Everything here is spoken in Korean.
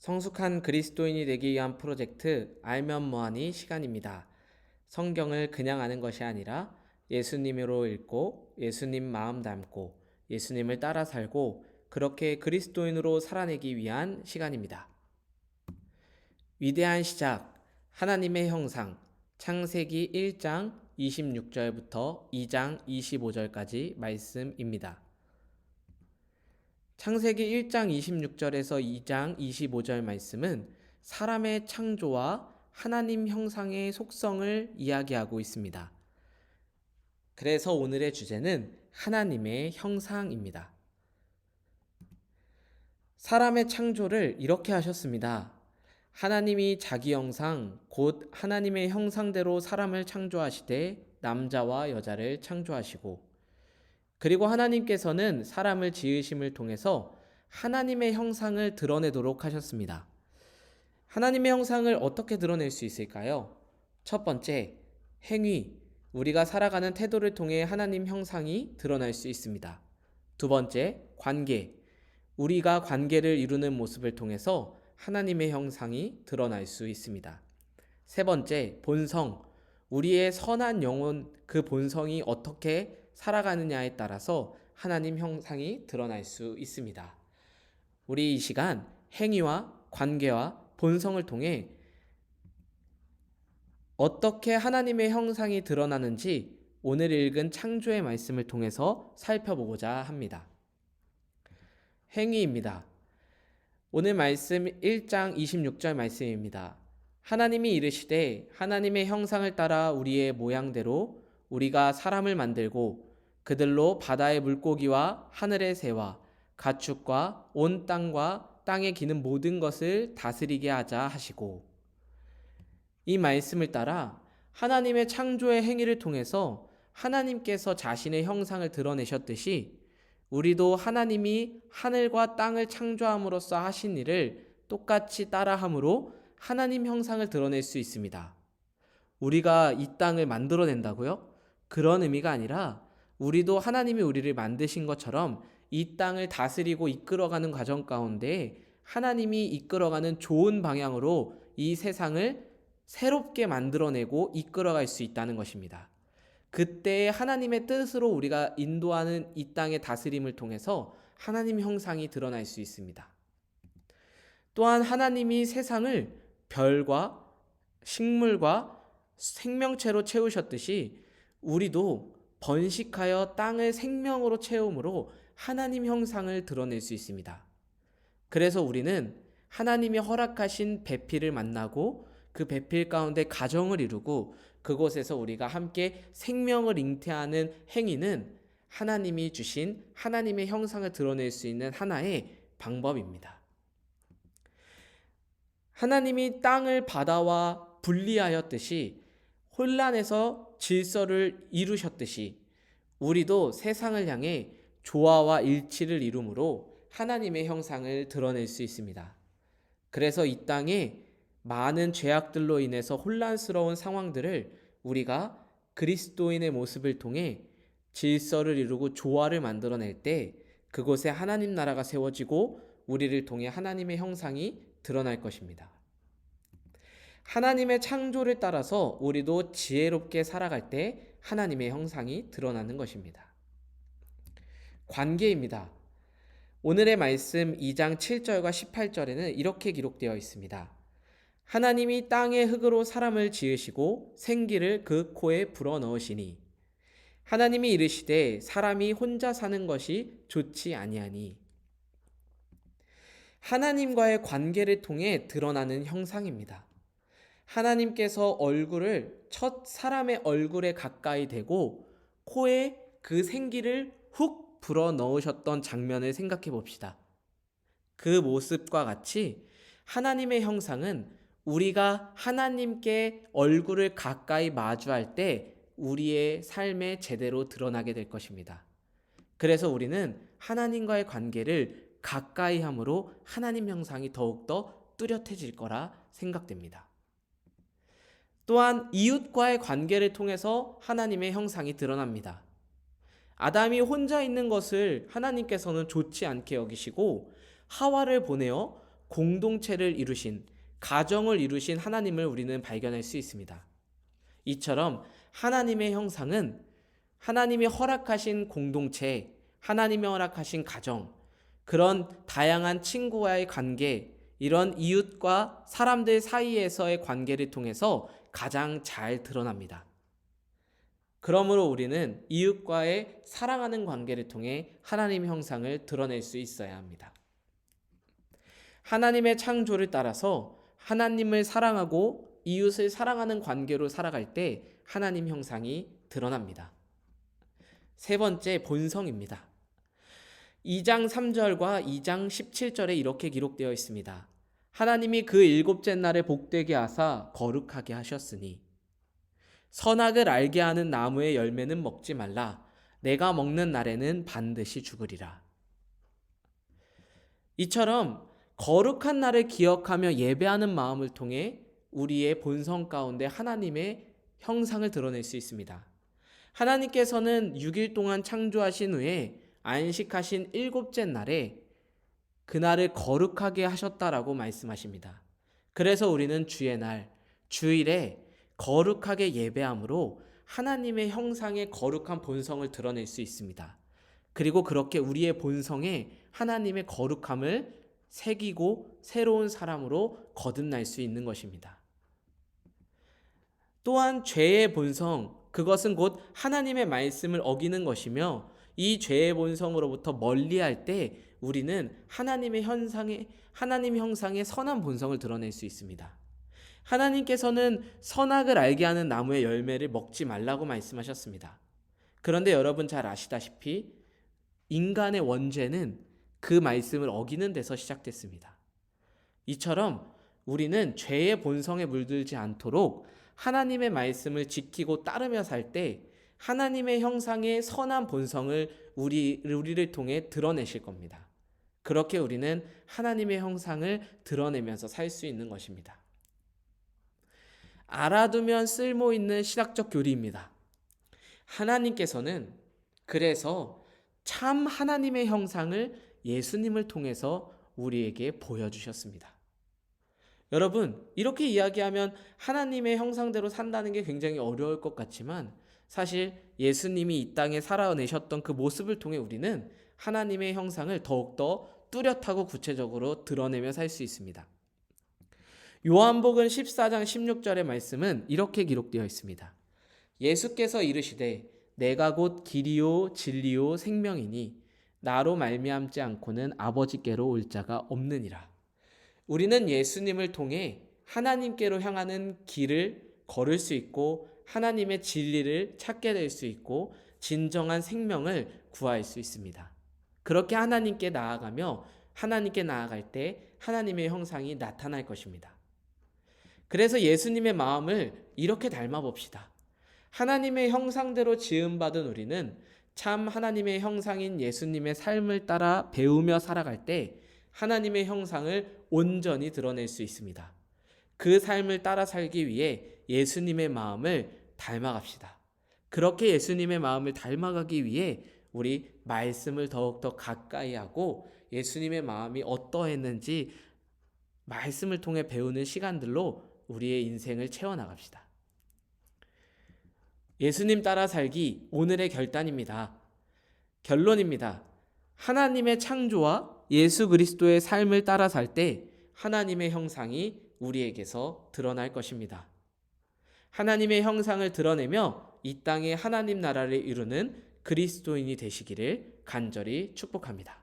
성숙한 그리스도인이 되기 위한 프로젝트 알면 뭐하니 시간입니다. 성경을 그냥 아는 것이 아니라 예수님으로 읽고 예수님 마음 담고 예수님을 따라 살고 그렇게 그리스도인으로 살아내기 위한 시간입니다. 위대한 시작, 하나님의 형상, 창세기 1장 26절부터 2장 25절까지 말씀입니다. 창세기 1장 26절에서 2장 25절 말씀은 사람의 창조와 하나님 형상의 속성을 이야기하고 있습니다. 그래서 오늘의 주제는 하나님의 형상입니다. 사람의 창조를 이렇게 하셨습니다. 하나님이 자기 형상, 곧 하나님의 형상대로 사람을 창조하시되 남자와 여자를 창조하시고, 그리고 하나님께서는 사람을 지으심을 통해서 하나님의 형상을 드러내도록 하셨습니다. 하나님의 형상을 어떻게 드러낼 수 있을까요? 첫 번째, 행위. 우리가 살아가는 태도를 통해 하나님 형상이 드러날 수 있습니다. 두 번째, 관계. 우리가 관계를 이루는 모습을 통해서 하나님의 형상이 드러날 수 있습니다. 세 번째, 본성. 우리의 선한 영혼, 그 본성이 어떻게 살아가느냐에 따라서 하나님 형상이 드러날 수 있습니다. 우리 이 시간 행위와 관계와 본성을 통해 어떻게 하나님의 형상이 드러나는지 오늘 읽은 창조의 말씀을 통해서 살펴보고자 합니다. 행위입니다. 오늘 말씀 1장 26절 말씀입니다. 하나님이 이르시되 하나님의 형상을 따라 우리의 모양대로 우리가 사람을 만들고 그들로 바다의 물고기와 하늘의 새와 가축과 온 땅과 땅에 기는 모든 것을 다스리게 하자 하시고, 이 말씀을 따라 하나님의 창조의 행위를 통해서 하나님께서 자신의 형상을 드러내셨듯이 우리도 하나님이 하늘과 땅을 창조함으로써 하신 일을 똑같이 따라함으로 하나님 형상을 드러낼 수 있습니다. 우리가 이 땅을 만들어낸다고요? 그런 의미가 아니라 우리도 하나님이 우리를 만드신 것처럼 이 땅을 다스리고 이끌어가는 과정 가운데 하나님이 이끌어가는 좋은 방향으로 이 세상을 새롭게 만들어내고 이끌어갈 수 있다는 것입니다. 그때 하나님의 뜻으로 우리가 인도하는 이 땅의 다스림을 통해서 하나님 형상이 드러날 수 있습니다. 또한 하나님이 세상을 별과 식물과 생명체로 채우셨듯이 우리도 번식하여 땅을 생명으로 채움으로 하나님 형상을 드러낼 수 있습니다. 그래서 우리는 하나님이 허락하신 배필을 만나고 그 배필 가운데 가정을 이루고 그곳에서 우리가 함께 생명을 잉태하는 행위는 하나님이 주신 하나님의 형상을 드러낼 수 있는 하나의 방법입니다. 하나님이 땅을 바다와 분리하였듯이 혼란에서 질서를 이루셨듯이 우리도 세상을 향해 조화와 일치를 이루므로 하나님의 형상을 드러낼 수 있습니다. 그래서 이 땅에 많은 죄악들로 인해서 혼란스러운 상황들을 우리가 그리스도인의 모습을 통해 질서를 이루고 조화를 만들어낼 때 그곳에 하나님 나라가 세워지고 우리를 통해 하나님의 형상이 드러날 것입니다. 하나님의 창조를 따라서 우리도 지혜롭게 살아갈 때 하나님의 형상이 드러나는 것입니다. 관계입니다. 오늘의 말씀 2장 7절과 18절에는 이렇게 기록되어 있습니다. 하나님이 땅의 흙으로 사람을 지으시고 생기를 그 코에 불어넣으시니 하나님이 이르시되 사람이 혼자 사는 것이 좋지 아니하니. 하나님과의 관계를 통해 드러나는 형상입니다. 하나님께서 얼굴을 첫 사람의 얼굴에 가까이 대고 코에 그 생기를 훅 불어넣으셨던 장면을 생각해 봅시다. 그 모습과 같이 하나님의 형상은 우리가 하나님께 얼굴을 가까이 마주할 때 우리의 삶에 제대로 드러나게 될 것입니다. 그래서 우리는 하나님과의 관계를 가까이 함으로 하나님 형상이 더욱더 뚜렷해질 거라 생각됩니다. 또한 이웃과의 관계를 통해서 하나님의 형상이 드러납니다. 아담이 혼자 있는 것을 하나님께서는 좋지 않게 여기시고 하와를 보내어 공동체를 이루신, 가정을 이루신 하나님을 우리는 발견할 수 있습니다. 이처럼 하나님의 형상은 하나님이 허락하신 공동체, 하나님이 허락하신 가정, 그런 다양한 친구와의 관계, 이런 이웃과 사람들 사이에서의 관계를 통해서 가장 잘 드러납니다. 그러므로 우리는 이웃과의 사랑하는 관계를 통해 하나님의 형상을 드러낼 수 있어야 합니다. 하나님의 창조를 따라서 하나님을 사랑하고 이웃을 사랑하는 관계로 살아갈 때 하나님 형상이 드러납니다. 세 번째, 본성입니다. 2장 3절과 2장 17절에 이렇게 기록되어 있습니다. 하나님이 그 일곱째 날에 복되게 하사 거룩하게 하셨으니 선악을 알게 하는 나무의 열매는 먹지 말라. 내가 먹는 날에는 반드시 죽으리라. 이처럼 거룩한 날을 기억하며 예배하는 마음을 통해 우리의 본성 가운데 하나님의 형상을 드러낼 수 있습니다. 하나님께서는 6일 동안 창조하신 후에 안식하신 일곱째 날에 그날을 거룩하게 하셨다라고 말씀하십니다. 그래서 우리는 주의 날, 주일에 거룩하게 예배함으로 하나님의 형상의 거룩한 본성을 드러낼 수 있습니다. 그리고 그렇게 우리의 본성에 하나님의 거룩함을 새기고 새로운 사람으로 거듭날 수 있는 것입니다. 또한 죄의 본성, 그것은 곧 하나님의 말씀을 어기는 것이며 이 죄의 본성으로부터 멀리할 때 우리는 하나님 형상의 선한 본성을 드러낼 수 있습니다. 하나님께서는 선악을 알게 하는 나무의 열매를 먹지 말라고 말씀하셨습니다. 그런데 여러분 잘 아시다시피 인간의 원죄는 그 말씀을 어기는 데서 시작됐습니다. 이처럼 우리는 죄의 본성에 물들지 않도록 하나님의 말씀을 지키고 따르며 살 때 하나님의 형상의 선한 본성을 우리를 통해 드러내실 겁니다. 그렇게 우리는 하나님의 형상을 드러내면서 살 수 있는 것입니다. 알아두면 쓸모있는 신학적 교리입니다. 하나님께서는 그래서 참 하나님의 형상을 예수님을 통해서 우리에게 보여주셨습니다. 여러분, 이렇게 이야기하면 하나님의 형상대로 산다는 게 굉장히 어려울 것 같지만 사실 예수님이 이 땅에 살아내셨던 그 모습을 통해 우리는 하나님의 형상을 더욱더 뚜렷하고 구체적으로 드러내며 살 수 있습니다. 요한복음 14장 16절의 말씀은 이렇게 기록되어 있습니다. 예수께서 이르시되 내가 곧 길이요 진리요 생명이니 나로 말미암지 않고는 아버지께로 올 자가 없느니라. 우리는 예수님을 통해 하나님께로 향하는 길을 걸을 수 있고 하나님의 진리를 찾게 될 수 있고 진정한 생명을 구할 수 있습니다. 그렇게 하나님께 나아가며 하나님께 나아갈 때 하나님의 형상이 나타날 것입니다. 그래서 예수님의 마음을 이렇게 닮아 봅시다. 하나님의 형상대로 지음받은 우리는 참 하나님의 형상인 예수님의 삶을 따라 배우며 살아갈 때 하나님의 형상을 온전히 드러낼 수 있습니다. 그 삶을 따라 살기 위해 예수님의 마음을 닮아갑시다. 그렇게 예수님의 마음을 닮아가기 위해 우리 말씀을 더욱더 가까이 하고 예수님의 마음이 어떠했는지 말씀을 통해 배우는 시간들로 우리의 인생을 채워나갑시다. 예수님 따라 살기 오늘의 결단입니다. 결론입니다. 하나님의 창조와 예수 그리스도의 삶을 따라 살 때 하나님의 형상이 우리에게서 드러날 것입니다. 하나님의 형상을 드러내며 이 땅에 하나님 나라를 이루는 그리스도인이 되시기를 간절히 축복합니다.